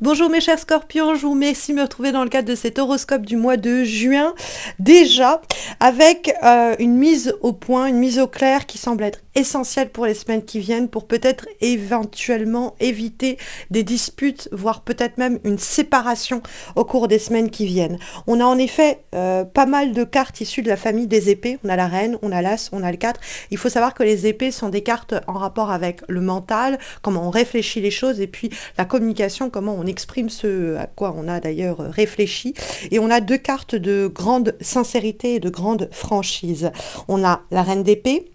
Bonjour mes chers scorpions, je vous remercie de me retrouver dans le cadre de cet horoscope du mois de juin, déjà avec une mise au point, une mise au clair qui semble être essentielle pour les semaines qui viennent, pour peut-être éventuellement éviter des disputes, voire peut-être même une séparation au cours des semaines qui viennent. On a en effet pas mal de cartes issues de la famille des épées, on a la reine, on a l'as, on a le 4. Il faut savoir que les épées sont des cartes en rapport avec le mental, comment on réfléchit les choses, et puis la communication, comment on exprime ce à quoi on a d'ailleurs réfléchi. Et on a deux cartes de grande sincérité et de grande franchise. On a la reine d'épée,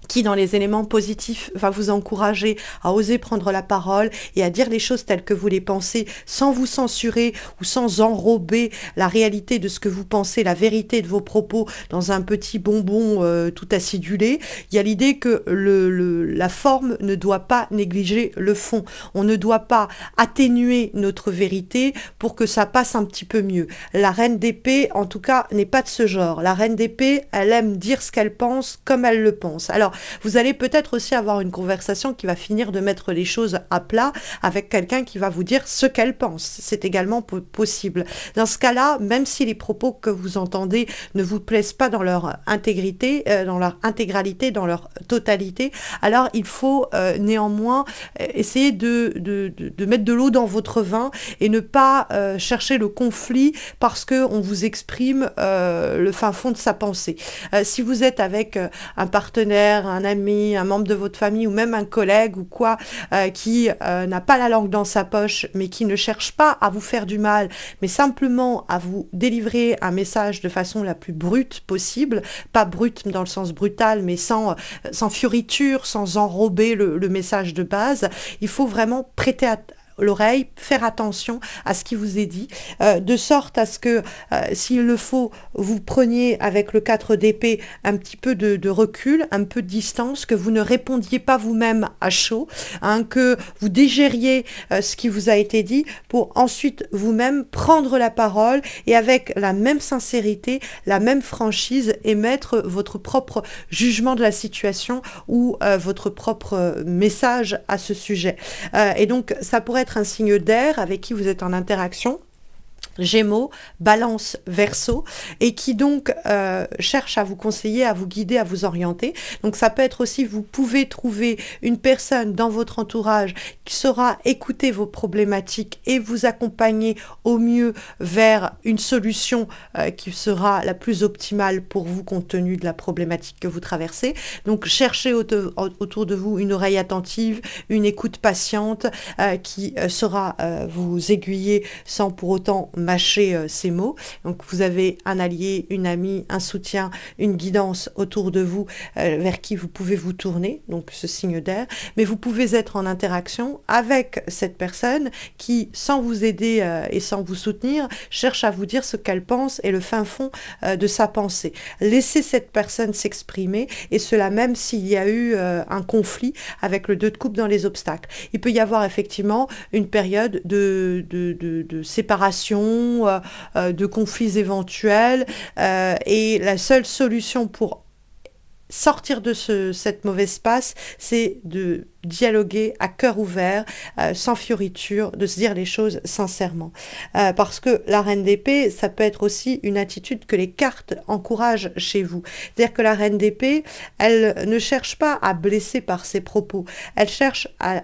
qui dans les éléments positifs va vous encourager à oser prendre la parole et à dire les choses telles que vous les pensez, sans vous censurer ou sans enrober la réalité de ce que vous pensez, la vérité de vos propos dans un petit bonbon tout acidulé. Il y a l'idée que la forme ne doit pas négliger le fond. On ne doit pas atténuer notre vérité pour que ça passe un petit peu mieux. La reine d'épée, en tout cas, n'est pas de ce genre. La reine d'épée, elle aime dire ce qu'elle pense comme elle le pense. Alors, vous allez peut-être aussi avoir une conversation qui va finir de mettre les choses à plat avec quelqu'un qui va vous dire ce qu'elle pense. C'est également possible. Dans ce cas-là, même si les propos que vous entendez ne vous plaisent pas dans leur intégrité, dans leur intégralité, dans leur totalité, alors il faut néanmoins essayer de mettre de l'eau dans votre vin et ne pas chercher le conflit parce qu'on vous exprime le fin fond de sa pensée. Si vous êtes avec un partenaire, un ami, un membre de votre famille ou même un collègue ou quoi qui n'a pas la langue dans sa poche mais qui ne cherche pas à vous faire du mal mais simplement à vous délivrer un message de façon la plus brute possible, pas brute dans le sens brutal mais sans fioriture, sans enrober le message de base, il faut vraiment prêter l'oreille, faire attention à ce qui vous est dit, de sorte à ce que, s'il le faut, vous preniez avec le 4 d'épée un petit peu de recul, un peu de distance, que vous ne répondiez pas vous-même à chaud, hein, que vous digériez ce qui vous a été dit pour ensuite vous-même prendre la parole et avec la même sincérité, la même franchise, émettre votre propre jugement de la situation ou votre propre message à ce sujet. Et donc, ça pourrait être un signe d'air avec qui vous êtes en interaction. Gémeaux, Balance, Verseau, et qui donc cherche à vous conseiller, à vous guider, à vous orienter. Donc ça peut être aussi, vous pouvez trouver une personne dans votre entourage qui saura écouter vos problématiques et vous accompagner au mieux vers une solution qui sera la plus optimale pour vous compte tenu de la problématique que vous traversez. Donc cherchez autour de vous une oreille attentive, une écoute patiente qui saura vous aiguiller sans pour autant mâcher ces mots. Donc vous avez un allié, une amie, un soutien, une guidance autour de vous vers qui vous pouvez vous tourner, donc ce signe d'air, mais vous pouvez être en interaction avec cette personne qui, sans vous aider et sans vous soutenir, cherche à vous dire ce qu'elle pense et le fin fond de sa pensée. Laissez cette personne s'exprimer, et cela même s'il y a eu un conflit avec le 2 de coupe dans les obstacles. Il peut y avoir effectivement une période de séparation, de conflits éventuels, et la seule solution pour sortir de cette mauvaise passe, c'est de dialoguer à cœur ouvert, sans fioriture, de se dire les choses sincèrement. Parce que la reine d'épée, ça peut être aussi une attitude que les cartes encouragent chez vous. C'est-à-dire que la reine d'épée, elle ne cherche pas à blesser par ses propos, elle cherche à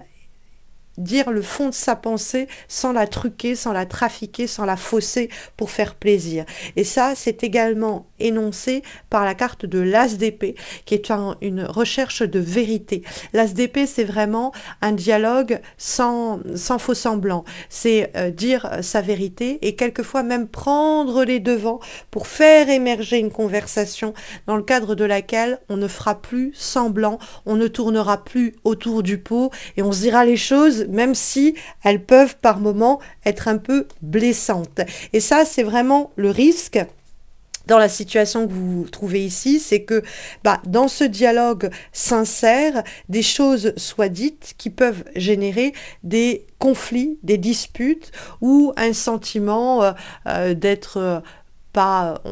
dire le fond de sa pensée sans la truquer, sans la trafiquer, sans la fausser pour faire plaisir. Et ça, c'est également énoncé par la carte de l'As d'épée, qui est une recherche de vérité. L'As d'épée, c'est vraiment un dialogue sans faux semblant. C'est dire sa vérité et quelquefois même prendre les devants pour faire émerger une conversation dans le cadre de laquelle on ne fera plus semblant, on ne tournera plus autour du pot et on se dira les choses même si elles peuvent par moments être un peu blessantes. Et ça, c'est vraiment le risque dans la situation que vous vous trouvez ici, c'est que dans ce dialogue sincère, des choses soient dites qui peuvent générer des conflits, des disputes ou un sentiment d'être pas,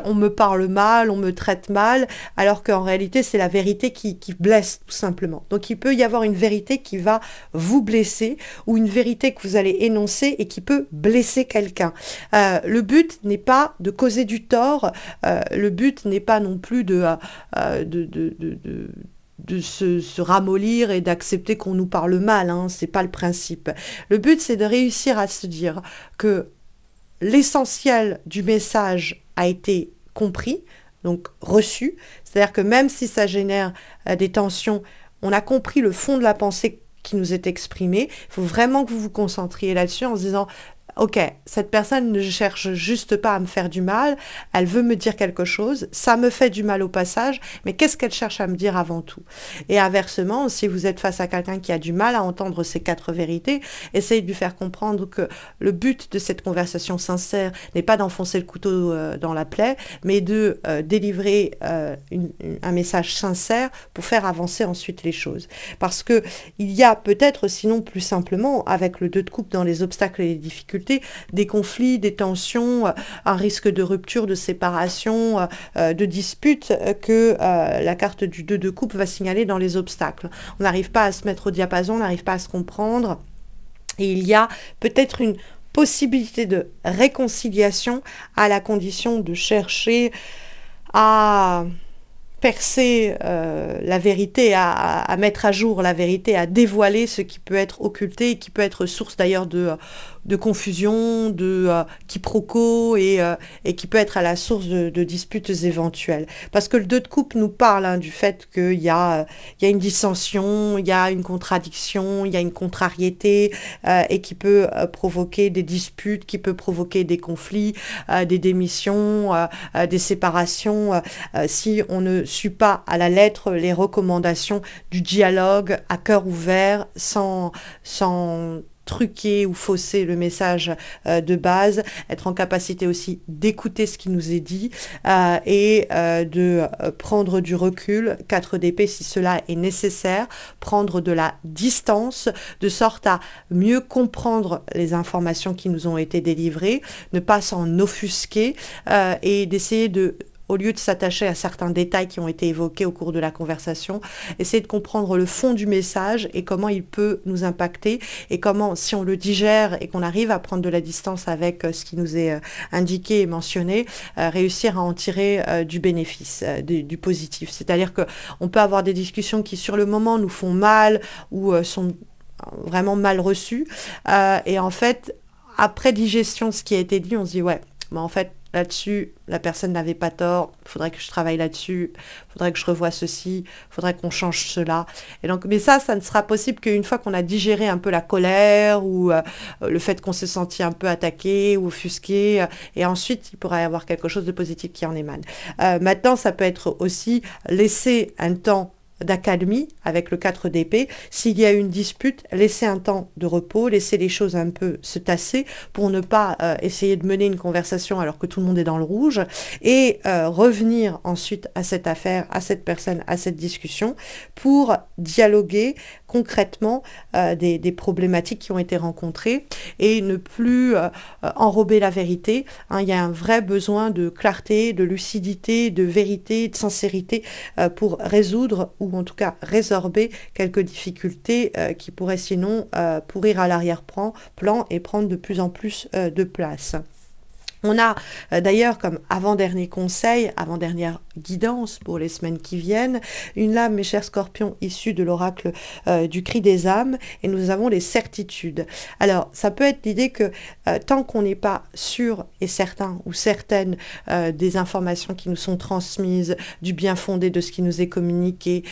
on me parle mal, on me traite mal, alors qu'en réalité c'est la vérité qui blesse tout simplement. Donc il peut y avoir une vérité qui va vous blesser ou une vérité que vous allez énoncer et qui peut blesser quelqu'un. Le but n'est pas de causer du tort, le but n'est pas non plus de se ramollir et d'accepter qu'on nous parle mal, hein, c'est pas le principe. Le but, c'est de réussir à se dire que l'essentiel du message a été compris, donc reçu, c'est-à-dire que même si ça génère des tensions, on a compris le fond de la pensée qui nous est exprimée. Il faut vraiment que vous vous concentriez là-dessus en se disant: ok, cette personne ne cherche juste pas à me faire du mal, elle veut me dire quelque chose, ça me fait du mal au passage, mais qu'est-ce qu'elle cherche à me dire avant tout? Et inversement, si vous êtes face à quelqu'un qui a du mal à entendre ces 4 vérités, essayez de lui faire comprendre que le but de cette conversation sincère n'est pas d'enfoncer le couteau dans la plaie, mais de délivrer un message sincère pour faire avancer ensuite les choses. Parce que il y a peut-être, sinon plus simplement, avec le 2 de coupe dans les obstacles et les difficultés, des conflits, des tensions, un risque de rupture, de séparation, de dispute que la carte du 2 de coupe va signaler dans les obstacles. On n'arrive pas à se mettre au diapason, on n'arrive pas à se comprendre. Et il y a peut-être une possibilité de réconciliation à la condition de chercher à percer la vérité, à mettre à jour la vérité, à dévoiler ce qui peut être occulté et qui peut être source d'ailleurs de confusion, de quiproquos et qui peut être à la source de disputes éventuelles. Parce que le 2 de coupe nous parle du fait qu'il y a une dissension, il y a une contradiction, il y a une contrariété et qui peut provoquer des disputes, qui peut provoquer des conflits, des démissions, des séparations, si on ne suit pas à la lettre les recommandations du dialogue à cœur ouvert, sans truquer ou fausser le message de base, être en capacité aussi d'écouter ce qui nous est dit et de prendre du recul, 4 d'épée si cela est nécessaire, prendre de la distance de sorte à mieux comprendre les informations qui nous ont été délivrées, ne pas s'en offusquer et d'essayer de, au lieu de s'attacher à certains détails qui ont été évoqués au cours de la conversation, essayer de comprendre le fond du message et comment il peut nous impacter et comment, si on le digère et qu'on arrive à prendre de la distance avec ce qui nous est indiqué et mentionné, réussir à en tirer du bénéfice, du positif. C'est-à-dire qu'on peut avoir des discussions qui, sur le moment, nous font mal ou sont vraiment mal reçues. Et en fait, après digestion de ce qui a été dit, on se dit, ouais, mais en fait, là-dessus, la personne n'avait pas tort, il faudrait que je travaille là-dessus, il faudrait que je revoie ceci, il faudrait qu'on change cela. Et donc, mais ça ne sera possible qu'une fois qu'on a digéré un peu la colère ou le fait qu'on s'est senti un peu attaqué ou offusqué, et ensuite, il pourra y avoir quelque chose de positif qui en émane. Maintenant, ça peut être aussi laisser un temps d'accalmie avec le 4 d'épée. S'il y a une dispute, laissez un temps de repos, laissez les choses un peu se tasser pour ne pas essayer de mener une conversation alors que tout le monde est dans le rouge et revenir ensuite à cette affaire, à cette personne, à cette discussion pour dialoguer concrètement des problématiques qui ont été rencontrées et ne plus enrober la vérité. Il y a un vrai besoin de clarté, de lucidité, de vérité, de sincérité pour résoudre ou en tout cas résorber quelques difficultés qui pourraient sinon pourrir à l'arrière-plan et prendre de plus en plus de place. On a d'ailleurs comme avant-dernier conseil, avant-dernière guidance pour les semaines qui viennent, une lame, mes chers scorpions, issue de l'oracle du cri des âmes, et nous avons les certitudes. Alors, ça peut être l'idée que tant qu'on n'est pas sûr et certain ou certaine des informations qui nous sont transmises, du bien fondé de ce qui nous est communiqué,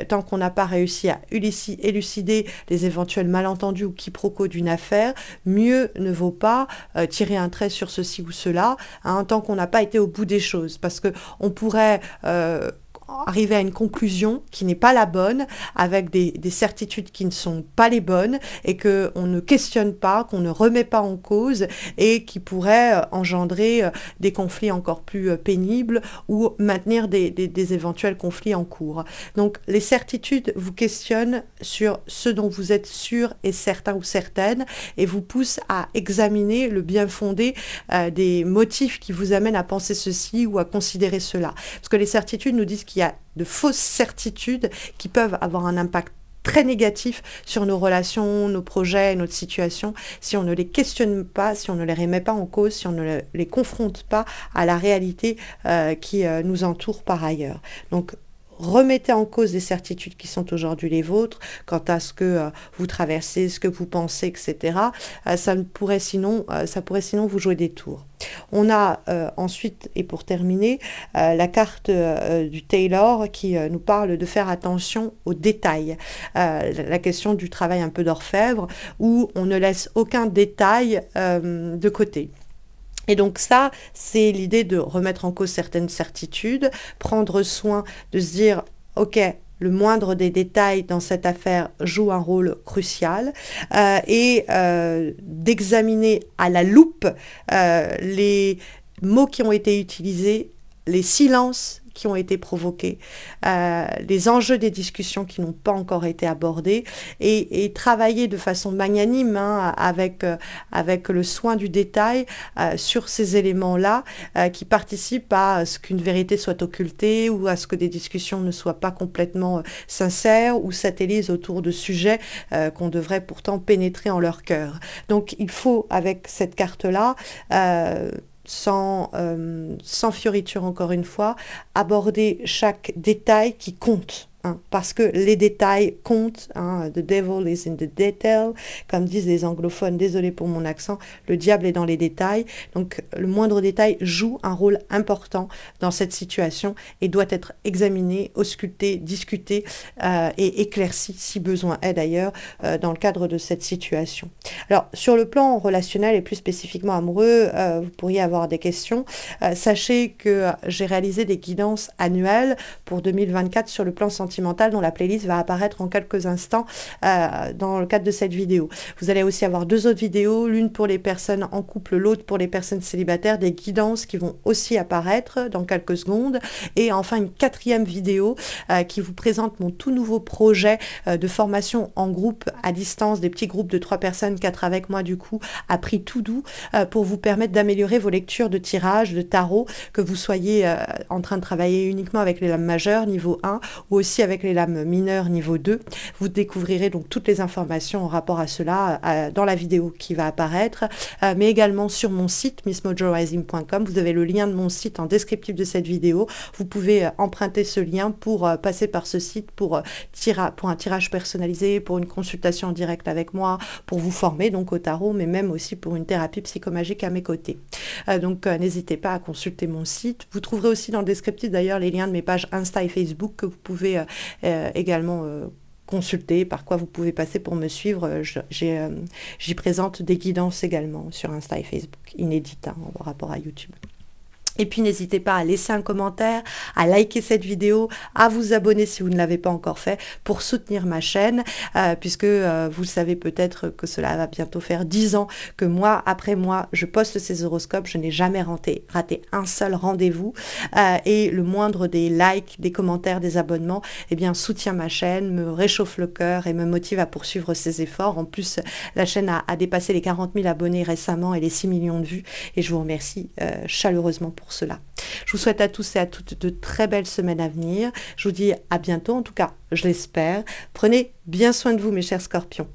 tant qu'on n'a pas réussi à élucider les éventuels malentendus ou quiproquos d'une affaire, mieux ne vaut pas tirer un trait sur ceci ou cela, tant qu'on n'a pas été au bout des choses, parce que on pourrait arriver à une conclusion qui n'est pas la bonne, avec des certitudes qui ne sont pas les bonnes, et qu'on ne questionne pas, qu'on ne remet pas en cause, et qui pourrait engendrer des conflits encore plus pénibles ou maintenir des éventuels conflits en cours. Donc les certitudes vous questionnent sur ce dont vous êtes sûr et certain ou certaine, et vous poussent à examiner le bien fondé des motifs qui vous amènent à penser ceci ou à considérer cela. Parce que les certitudes nous disent qu'il y a de fausses certitudes qui peuvent avoir un impact très négatif sur nos relations, nos projets, notre situation, si on ne les questionne pas, si on ne les remet pas en cause, si on ne les confronte pas à la réalité qui nous entoure par ailleurs. Donc, remettez en cause les certitudes qui sont aujourd'hui les vôtres quant à ce que vous traversez, ce que vous pensez, etc. Ça pourrait sinon vous jouer des tours. On a ensuite, et pour terminer, la carte du Taylor qui nous parle de faire attention aux détails. La question du travail un peu d'orfèvre, où on ne laisse aucun détail de côté. Et donc ça, c'est l'idée de remettre en cause certaines certitudes, prendre soin de se dire, ok, le moindre des détails dans cette affaire joue un rôle crucial, et d'examiner à la loupe les mots qui ont été utilisés, les silences qui ont été provoqués, les enjeux des discussions qui n'ont pas encore été abordés, et travailler de façon magnanime, avec le soin du détail sur ces éléments-là qui participent à ce qu'une vérité soit occultée, ou à ce que des discussions ne soient pas complètement sincères ou satellisent autour de sujets qu'on devrait pourtant pénétrer en leur cœur. Donc il faut, avec cette carte-là, sans fioriture encore une fois, aborder chaque détail qui compte. Parce que les détails comptent, the devil is in the detail, comme disent les anglophones, désolé pour mon accent, le diable est dans les détails. Donc le moindre détail joue un rôle important dans cette situation et doit être examiné, ausculté, discuté et éclairci, si besoin est d'ailleurs, dans le cadre de cette situation. Alors sur le plan relationnel et plus spécifiquement amoureux, vous pourriez avoir des questions. Sachez que j'ai réalisé des guidances annuelles pour 2024 sur le plan sentimental, dont la playlist va apparaître en quelques instants dans le cadre de cette vidéo. Vous allez aussi avoir deux autres vidéos, l'une pour les personnes en couple, l'autre pour les personnes célibataires, des guidances qui vont aussi apparaître dans quelques secondes, et enfin une quatrième vidéo qui vous présente mon tout nouveau projet de formation en groupe à distance, des petits groupes de 3 personnes, 4 avec moi du coup, à prix tout doux, pour vous permettre d'améliorer vos lectures de tirage, de tarot, que vous soyez en train de travailler uniquement avec les lames majeures niveau 1 ou aussi avec les lames mineures niveau 2. Vous découvrirez donc toutes les informations en rapport à cela dans la vidéo qui va apparaître, mais également sur mon site missmojorising.com. Vous avez le lien de mon site en descriptif de cette vidéo. Vous pouvez emprunter ce lien pour passer par ce site pour un tirage personnalisé, pour une consultation en direct avec moi, pour vous former donc au tarot, mais même aussi pour une thérapie psychomagique à mes côtés. Donc n'hésitez pas à consulter mon site. Vous trouverez aussi dans le descriptif d'ailleurs les liens de mes pages Insta et Facebook que vous pouvez également consulter, par quoi vous pouvez passer pour me suivre. J'y présente des guidances également sur Insta et Facebook, inédites en rapport à YouTube. Et puis n'hésitez pas à laisser un commentaire, à liker cette vidéo, à vous abonner si vous ne l'avez pas encore fait pour soutenir ma chaîne, puisque vous savez peut-être que cela va bientôt faire 10 ans que mois après mois je poste ces horoscopes. Je n'ai jamais raté un seul rendez-vous, et le moindre des likes, des commentaires, des abonnements, eh bien soutient ma chaîne, me réchauffe le cœur et me motive à poursuivre ces efforts. En plus, la chaîne a dépassé les 40 000 abonnés récemment et les 6 millions de vues, et je vous remercie chaleureusement pour cela. Je vous souhaite à tous et à toutes de très belles semaines à venir. Je vous dis à bientôt, en tout cas, je l'espère. Prenez bien soin de vous, mes chers scorpions.